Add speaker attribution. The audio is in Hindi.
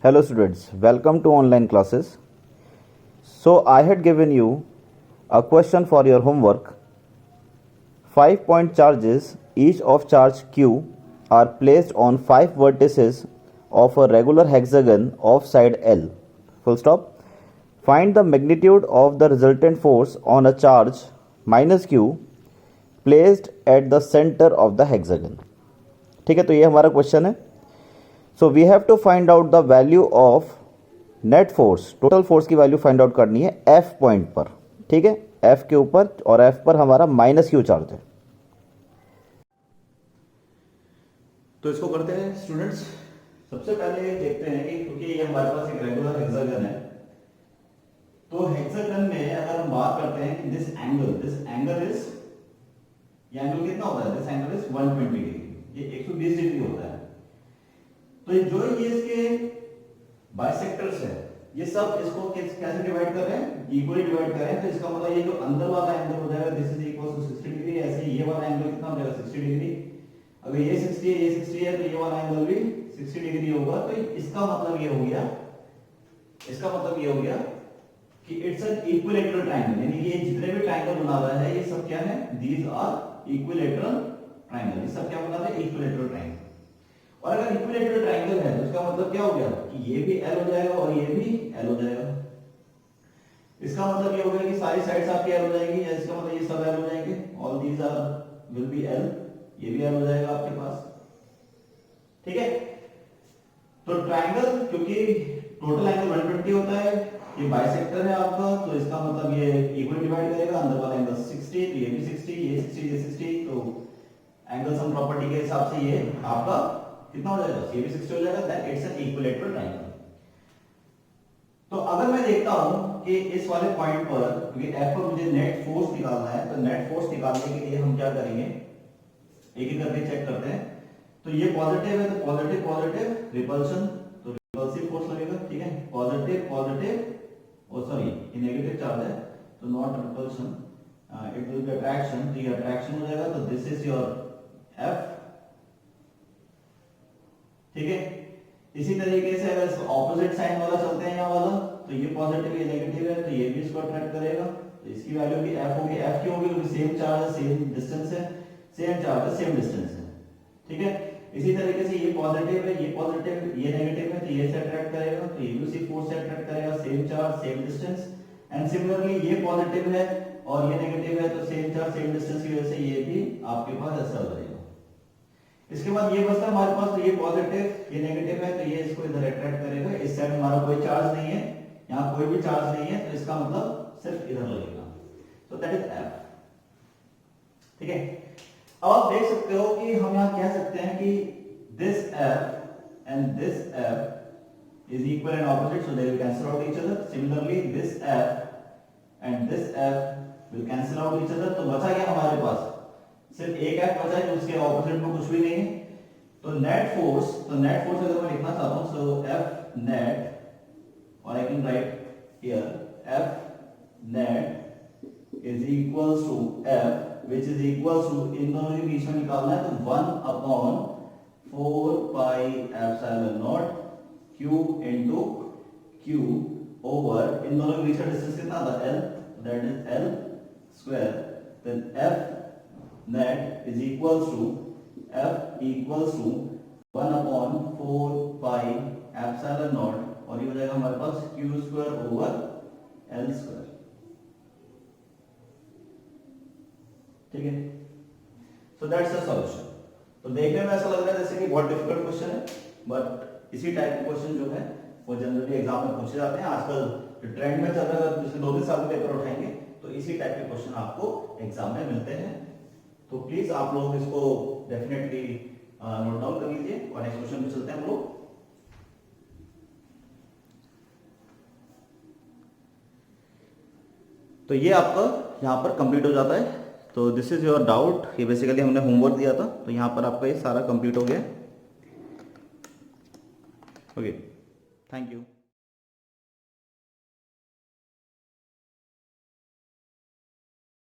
Speaker 1: Hello students, welcome to online classes. So I had given you a question for your homework. 5-point charges, each of charge Q, are placed on 5 vertices of a regular hexagon of side L. Full stop. Find the magnitude of the resultant force on a charge minus Q placed at the center of the hexagon. ठीक है, तो ये हमारा क्वेश्चन है. So we have to find out the value of net force. Total force की वैल्यू फाइंड आउट करनी है एफ पॉइंट पर. ठीक है, एफ के ऊपर, और एफ पर हमारा माइनस क्यू चार्ज है.
Speaker 2: तो इसको करते हैं स्टूडेंट्स. सबसे पहले देखते हैं कि क्योंकि ये हमारे पास एक रेगुलर हेक्सागन है, तो हेक्सागन में अगर हम बात करते हैं कि दिस एंगल इज, ये एंगल कितना होता है? दिस एंगल इज 120 डिग्री, ये 120 डिग्री होता है. तो जो ये इसके बाइसेक्टर्स है, ये सब इसको कैसे डिवाइड कर रहे हैं? इक्वली डिवाइड कर रहे हैं. तो इसका मतलब ये जो अंदर वाला एंगल हो जाएगा this is equal to 60 degree. ऐसे ये वाला एंगल कितना हो जाएगा? 60 डिग्री. अगर ये 60 है, ये 60 है, तो ये वाला एंगल भी 60 डिग्री होगा. तो इसका मतलब ये हो गया कि इट्स एन इक्विलैटरल ट्रायंगल. यानी कि ये जितने भी ट्रायंगल बना रहा है ये सब क्या है? These are equilateral triangle. ये सब क्या बना रहा है? Equilateral triangle. और अगर इक्विलैटरल ट्रायंगल है तो इसका मतलब क्या हो गया कि ये भी L हो जाएगा और ये भी L हो जाएगा. इसका मतलब ये हो गया कि सारी साइड्स आपकी L हो जाएंगी, या इसका मतलब ये सब L हो जाएंगे. All these are will be L. ये भी L हो जाएगा आपके पास. ठीक है. तो ट्रायंगल, क्योंकि टोटल एंगल 120 होता है, ये बाइसेक्टर है आपका, तो इसका मतलब ये इक्वल डिवाइड करेगा. अंदर वाला एंगल 60, तो ये भी 60, ये 60, ये 60. तो एंगल सम प्रॉपर्टी के हिसाब से ये आपका कितना हो जाएगा? ये भी 60 हो जाएगा. That it's an equilateral triangle. तो अगर मैं देखता हूं कि इस वाले पॉइंट पर, क्योंकि एफ पर मुझे नेट फोर्स निकालना है, तो नेट फोर्स निकालने के लिए हम क्या करेंगे? एक एक करके चेक करते हैं. तो ये पॉजिटिव है, तो पॉजिटिव पॉजिटिव रिपल्शन, तो रिपल्सिव फोर्स लगेगा. ठीक है, पॉजिटिव पॉजिटिव, और सॉरी ये नेगेटिव चार्ज है, तो not repulsion, it will be attraction. तो ये अट्रैक्शन हो जाएगा. तो दिस इज योर एफ. ठीक है. इसी तरीके से अगर ऑपोजिट साइन वाला चलते हैं, यहाँ वाला, तो ये पॉजिटिव ये नेगेटिव है, तो ये भी इसको अट्रैक्ट करेगा. तो इसकी वैल्यू भी एफ होगी. एफ की होगी क्योंकि सेम चार्ज है, सेम डिस्टेंस है, सेम चार्ज है, सेम डिस्टेंस है. ठीक है. इसी तरीके से ये पॉजिटिव है, ये पॉजिटिव, ये नेगेटिव है, तो ये से अट्रैक्ट करेगा, तो ये भी उसी फोर्स से अट्रैक्ट करेगा. Same charge same distance. And similarly ये पॉजिटिव है और ये नेगेटिव है, तो सेम चार्ज सेम डिस्टेंस की वजह से ये भी आपके पास ऐसा हो जाएगा. इसके बाद ये बचता है हमारे पास, तो ये पॉजिटिव ये नेगेटिव है, तो ये इसको इधर अट्रैक्ट करेगा. इस साइड हमारा कोई चार्ज नहीं है, यहाँ कोई भी चार्ज नहीं है, तो इसका मतलब सिर्फ इधर लगेगा. तो दैट इज एफ. ठीक है. अब आप देख सकते हो कि हम यहाँ कह सकते हैं कि this F and this F is equal and opposite, so they will cancel out each other. Similarly this F and this F will cancel out each other. तो बचा क्या हमारे पास? सिर्फ एक एफ बचा है, जो उसके ऑपोजिट में कुछ भी नहीं है. तो नेट फोर्स, अगर मैं लिखना चाहता हूं, सो एफ नेट, और I can write here f net is equals to f which is equals to, इन दोनों के बीच में निकालना है, तो 1/4 pi epsilon naught q into q over, इन दोनों के बीच का डिस्टेंस कितना था? l. That is l square. Then f net is equals to f equals to 1/4 pi epsilon naught, और ये हो जाएगा हमारे पास q square over l square. ठीक है. So that's the solution. तो देखने में ऐसा लग रहा है जैसे कि बहुत डिफिकल्ट क्वेश्चन है, बट इसी टाइप के क्वेश्चन जो है वो जनरली एग्जाम में पूछे जाते हैं. आजकल जो ट्रेंड में चल रहा है, पिछले 2-3 साल के पेपर उठाएंगे तो इसी टाइप के क्वेश्चन आपको एग्जाम में मिलते हैं. तो प्लीज आप लोग इसको डेफिनेटली नोट डाउन कर लीजिए, और नेक्स्ट क्वेश्चन पे चलते हैं हम लोग. तो ये आपका यहाँ पर कंप्लीट हो जाता है. तो दिस इज योर डाउट. ये बेसिकली हमने होमवर्क दिया था, तो यहाँ पर आपका ये सारा कंप्लीट हो गया. Okay, thank you.